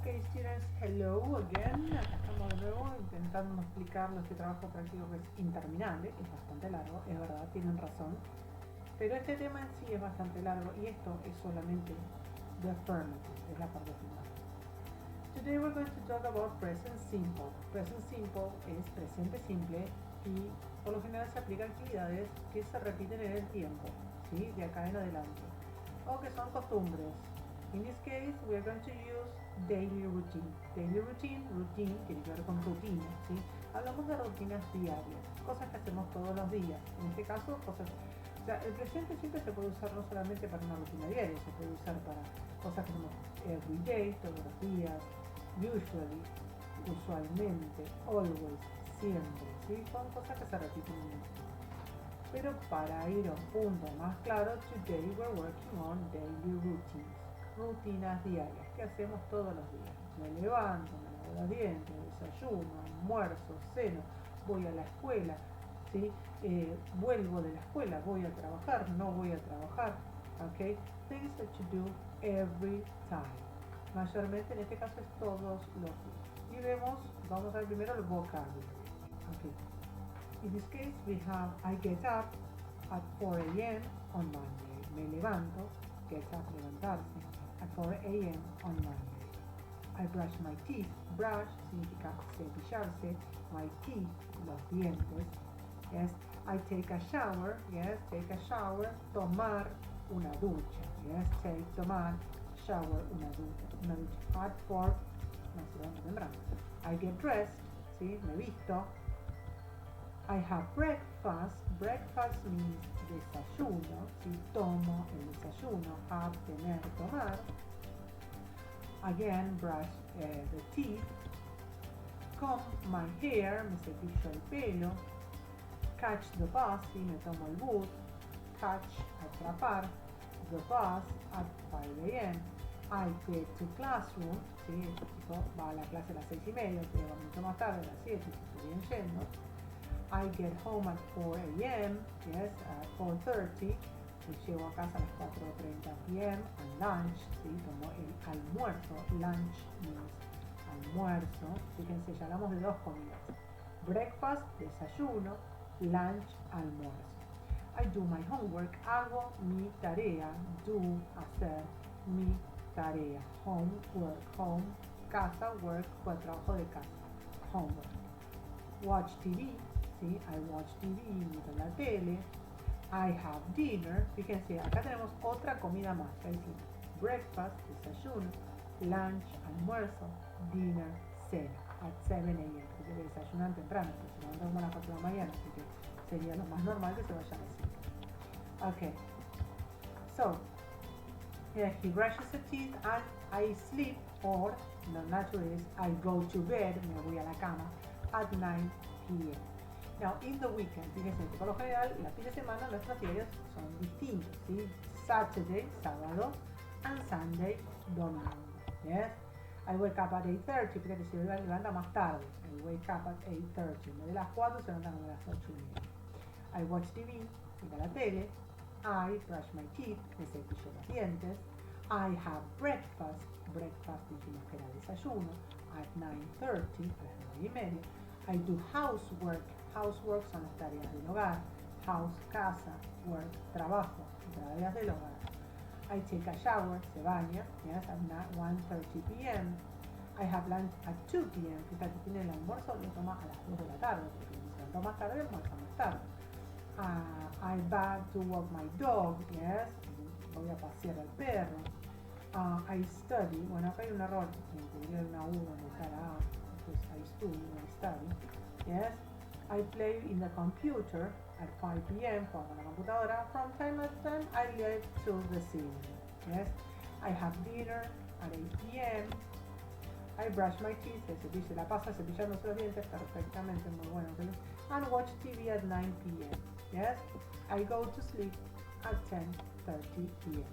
Ok, students, hello again. Acá estamos de nuevo intentando explicarles este trabajo práctico que es interminable, es bastante largo, es verdad, tienen razón. Pero este tema en sí es bastante largo y esto es solamente the affirmative, es la parte final. Today we're going to talk about present simple. Present simple es presente simple y por lo general se aplica a actividades que se repiten en el tiempo, ¿sí? De acá en adelante, o que son costumbres. In this case, we are going to use daily routine. Daily routine, routine tiene que ver con rutina, ¿sí? Hablamos de rutinas diarias, cosas que hacemos todos los días. En este caso, cosas. O sea, el presente siempre se puede usar no solamente para una rutina diaria, se puede usar para cosas que hacemos every day, todos los días, usually, usualmente, always, siempre, ¿sí? Son cosas que se repiten en el tiempo. Pero para ir a un punto más claro, today we're working on daily routines. Rutinas diarias que hacemos todos los días. Me levanto, me lavo los dientes, desayuno, almuerzo, ceno, voy a la escuela, ¿sí? Vuelvo de la escuela, voy a trabajar, no voy a trabajar, ¿ok? Things that you do every time. Mayormente en este caso es todos los días. Y vamos a ver primero el vocabulary. Okay. In this case we have I get up at 4 a.m. on Monday. Me levanto, get up, levantarse, at 4 a.m. on Monday. I brush my teeth. Brush significa cepillarse. My teeth, los dientes. Yes. I take a shower. Yes, take a shower. Tomar una ducha. Yes, take, tomar, shower, una ducha. At 4, más temprano. I get dressed. ¿Sí? Me visto. I have breakfast. Breakfast means desayuno. Si tomo el desayuno, have, tener, tomar. Again, brush the teeth. Comb my hair, me cepillo el pelo. Catch the bus, si me tomo el bus. Catch, atrapar. The bus at 5 a.m. I get to classroom, si el chico va a la clase a las 6:30, pero va mucho más tarde, a las 7, si estoy bien yendo. I get home at 4 a.m. Yes, at 4:30. Llego a casa a las 4:30 p.m. and lunch, ¿sí? Tomo el almuerzo. Lunch means almuerzo. Fíjense, ya hablamos de dos comidas. Breakfast, desayuno. Lunch, almuerzo. I do my homework. Hago mi tarea. Do, hacer, mi tarea. Home, work. Home, casa, work, trabajo de casa. Homework. Watch TV. ¿Sí? I watch TV, miro la tele. I have dinner. Fíjense, acá tenemos otra comida más. Ahí sí. Breakfast, desayuno. Lunch, almuerzo. Dinner, cena. At 7 a.m. Porque desayunan temprano, pero se levantan como a las 4 de la mañana, así que sería lo más normal que se vayan a 5. Okay. So, he brushes his teeth and I sleep, or the natural is I go to bed, me voy a la cama, at 9 p.m. Now, in the weekend, fíjense, por lo general, los fines de semana nuestros días son distintos, ¿sí? Saturday, sábado, and Sunday, domingo, yes? I wake up at 8:30, fíjate, se levanta más tarde. I wake up at 8:30, en vez de las 4 se levantan a las 8:30. I watch TV, mira la tele. I brush my teeth, me cepillo los dientes. I have breakfast, breakfast dijimos que era desayuno, at 9:30, a las 9:30. I do housework. Housework son las tareas del hogar. House, casa, work, trabajo, tareas del hogar. I take a shower, se baña, yes, at 1:30 p.m. I have lunch at 2 p.m. Fíjate, tiene el almuerzo, lo toma a las 2 de la tarde, porque si se levanta más tarde, almuerza más tarde. I back to walk my dog, yes, voy a pasear al perro. I study, bueno, acá hay un error, tendría una U donde está la A, entonces I study, yes. I play in the computer at 5 p.m. juego con la computadora. From time to time, I leave to the cinema. Yes. I have dinner at 8 p.m. I brush my teeth. Se la pasa cepillándose los dientes perfectamente, muy bueno. And watch TV at 9 p.m. Yes. I go to sleep at 10:30 p.m.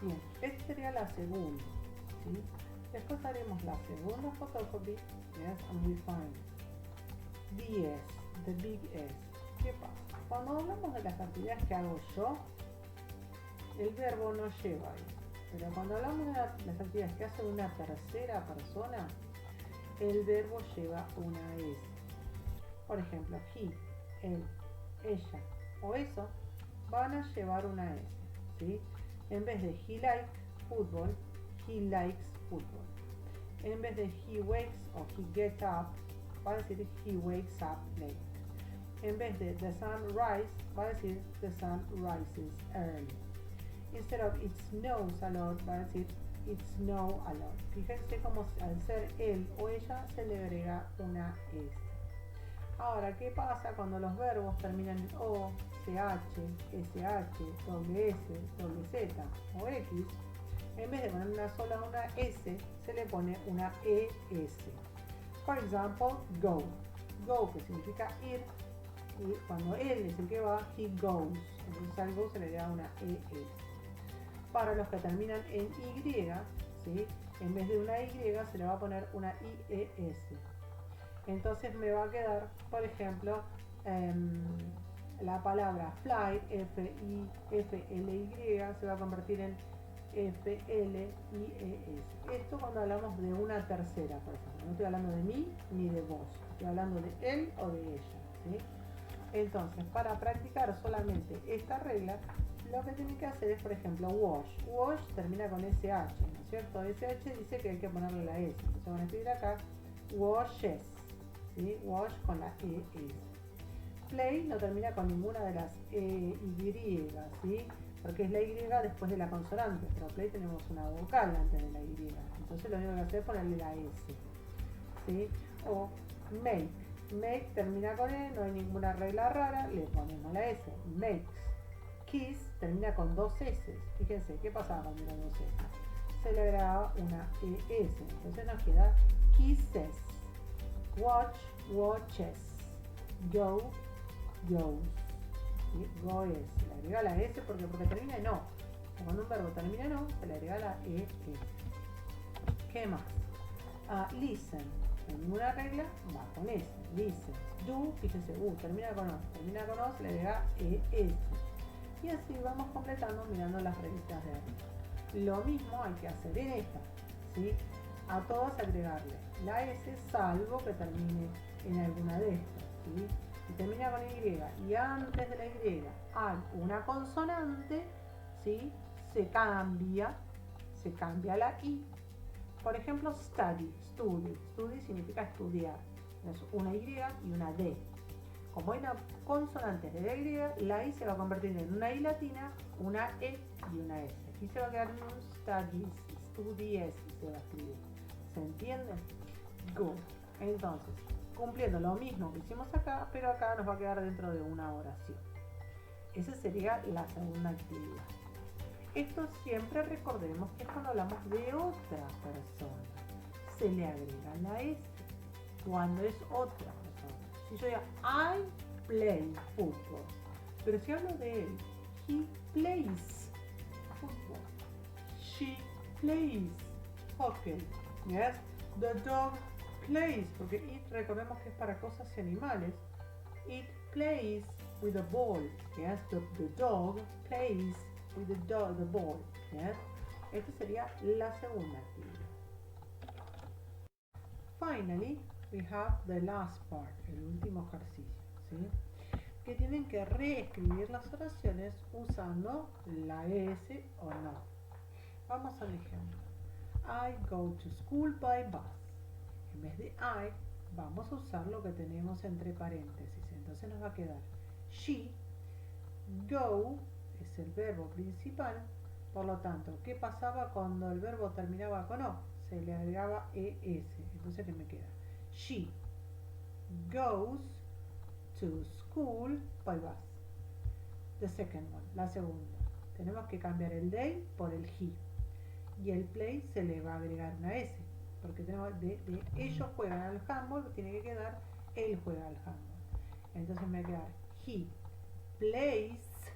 Bien, esta sería la segunda, ¿sí? Después haremos la segunda photocopy. Yes, and we find the S, the big S. ¿Qué pasa? Cuando hablamos de las actividades que hago yo, el verbo no lleva ahí. Pero cuando hablamos de las actividades que hace una tercera persona, el verbo lleva una S. Por ejemplo, he, él, ella o eso van a llevar una S, ¿sí? En vez de he likes football, he likes football. En vez de he wakes o he gets up, va a decir he wakes up late. En vez de the sun rises, va a decir the sun rises early. Instead of it snows a lot, va a decir it snows a lot. Fíjense cómo al ser él o ella se le agrega una S. Ahora, ¿qué pasa cuando los verbos terminan en O, CH, SH, doble S, doble Z o X? En vez de poner una S, se le pone una ES. Por ejemplo, go. Go, que significa ir, y cuando él es el que va, he goes. Entonces al go se le da una ES. Para los que terminan en Y, ¿sí? En vez de una Y se le va a poner una IES. Entonces me va a quedar, por ejemplo, la palabra fly, F-L-Y, se va a convertir en F-L-I-E-S. Esto cuando hablamos de una tercera persona. No estoy hablando de mí ni de vos. Estoy hablando de él o de ella, ¿sí? Entonces, para practicar solamente esta regla, lo que tienen que hacer es, por ejemplo, wash. Wash termina con SH, ¿no es cierto? SH dice que hay que ponerle la S. Entonces van a escribir acá washes, ¿sí? Wash con la ES. Play no termina con ninguna de las Y, ¿sí? Porque es la Y después de la consonante, pero play tenemos una vocal antes de la Y. Entonces lo único que hacer es ponerle la S, ¿sí? O make. Make termina con E, no hay ninguna regla rara, le ponemos la S. Makes. Kiss termina con dos S. Fíjense, ¿qué pasaba cuando eran dos S? Se le agregaba una ES. Entonces nos queda kisses. Watch, watches. Go, goes. ¿Sí? Go es. Se le agrega la S porque termina en O. Cuando un verbo termina en O, se le agrega la ES. ¿Qué más? Listen. En ninguna regla va con S. Listen. Do, fíjense, termina con O. Termina con O, se le agrega ES. Y así vamos completando mirando las revistas de arriba. Lo mismo hay que hacer en esta, ¿sí? A todas agregarle la S, salvo que termine en alguna de estas, ¿sí? Si termina con Y y antes de la Y hay una consonante, ¿sí? Se cambia la I. Por ejemplo, study. Study significa estudiar. Es una Y y una D. Como hay una consonante de la I se va a convertir en una I latina, una E y una S. Aquí se va a quedar en un studies y se va a escribir. ¿Se entiende? Good. Entonces, cumpliendo lo mismo que hicimos acá, pero acá nos va a quedar dentro de una oración. Esa sería la segunda actividad. Esto siempre recordemos que es cuando hablamos de otra persona. Se le agrega la S cuando es otra persona. Si yo digo, I play football. Pero si hablo de él, he plays football. She plays hockey. Yes? The dog plays. Porque it recordemos que es para cosas y animales. It plays with a ball. Yes? The dog plays with the ball. Yes? Esta sería la segunda actividad. Finally, we have the last part, el último ejercicio, ¿sí? Que tienen que reescribir las oraciones usando la S o no. Vamos al ejemplo. I go to school by bus. En vez de I, vamos a usar lo que tenemos entre paréntesis. Entonces nos va a quedar she. Go es el verbo principal. Por lo tanto, ¿qué pasaba cuando el verbo terminaba con O? Se le agregaba ES. Entonces, ¿qué me queda? She goes to school by bus. The second one, la segunda. Tenemos que cambiar el they por el he. Y el play se le va a agregar una S. Porque tenemos de ellos juegan al handball, tiene que quedar él juega al handball. Entonces me va a quedar he plays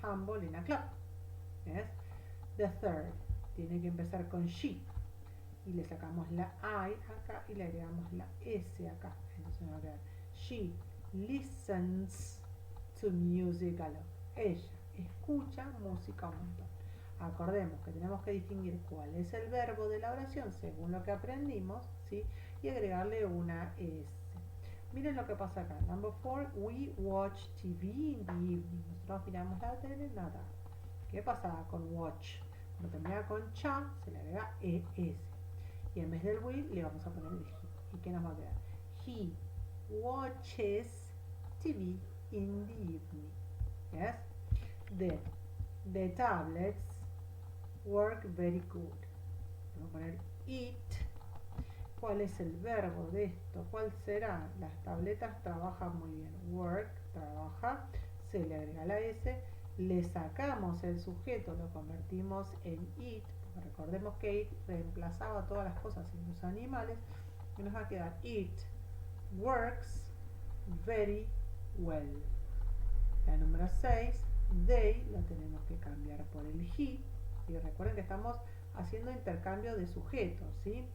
handball in a club. ¿Ves? The third tiene que empezar con she. Y le sacamos la I acá y le agregamos la S acá. Entonces me va a quedar she listens to music a lot. Ella escucha música un montón. Acordemos que tenemos que distinguir cuál es el verbo de la oración según lo que aprendimos, ¿sí? Y agregarle una S. Miren lo que pasa acá. Number 4, we watch TV in the evening. Nosotros miramos la tele, nada. ¿Qué pasaba con watch? Cuando termina con cha, se le agrega ES. Y en vez del we, le vamos a poner el he. ¿Y qué nos va a quedar? He watches TV in the evening. Yes? Then, the tablets work very good. Vamos a poner it. ¿Cuál es el verbo de esto? ¿Cuál será? Las tabletas trabajan muy bien. Work, trabaja, se le agrega la S, le sacamos el sujeto, lo convertimos en it, porque recordemos que it reemplazaba todas las cosas en los animales, y nos va a quedar it works very well. La número 6, they, la tenemos que cambiar por el he, y recuerden que estamos haciendo intercambio de sujetos, ¿sí?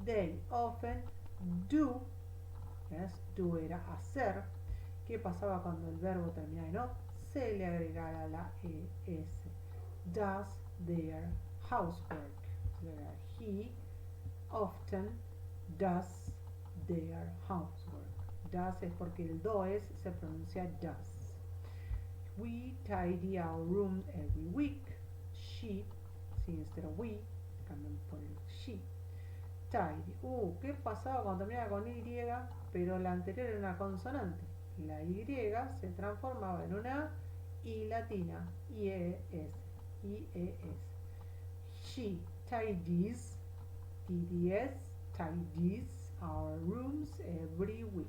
They often do, yes, do era hacer. ¿Qué pasaba cuando el verbo terminaba en o? Se le agregaba la ES. Does their housework. He often does their housework. Does es porque el does se pronuncia does. We tidy our room every week. She, si instead of we, cambiamos por el she. Tidy. ¿Qué pasaba cuando terminaba con Y? Pero la anterior era una consonante. La Y se transformaba en una I latina. IES. IES. She tidies. TDS. Tidies our rooms every week.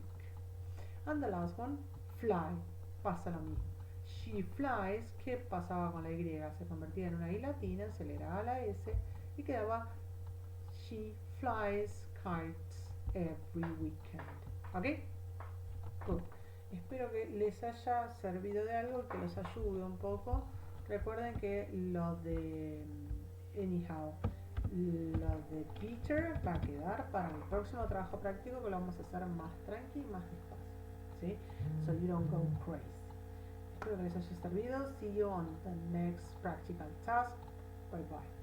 And the last one, fly. Pasa lo mismo. She flies. ¿Qué pasaba con la Y? Se convertía en una I latina, se le daba la S y quedaba she flies kites every weekend. ¿Ok? Good. Espero que les haya servido de algo, que los ayude un poco. Recuerden que lo de anyhow, lo de Peter va a quedar para el próximo trabajo práctico, que lo vamos a hacer más tranqui, más despacio, ¿sí? So you don't go crazy. Espero que les haya servido. See you on the next practical task. Bye bye.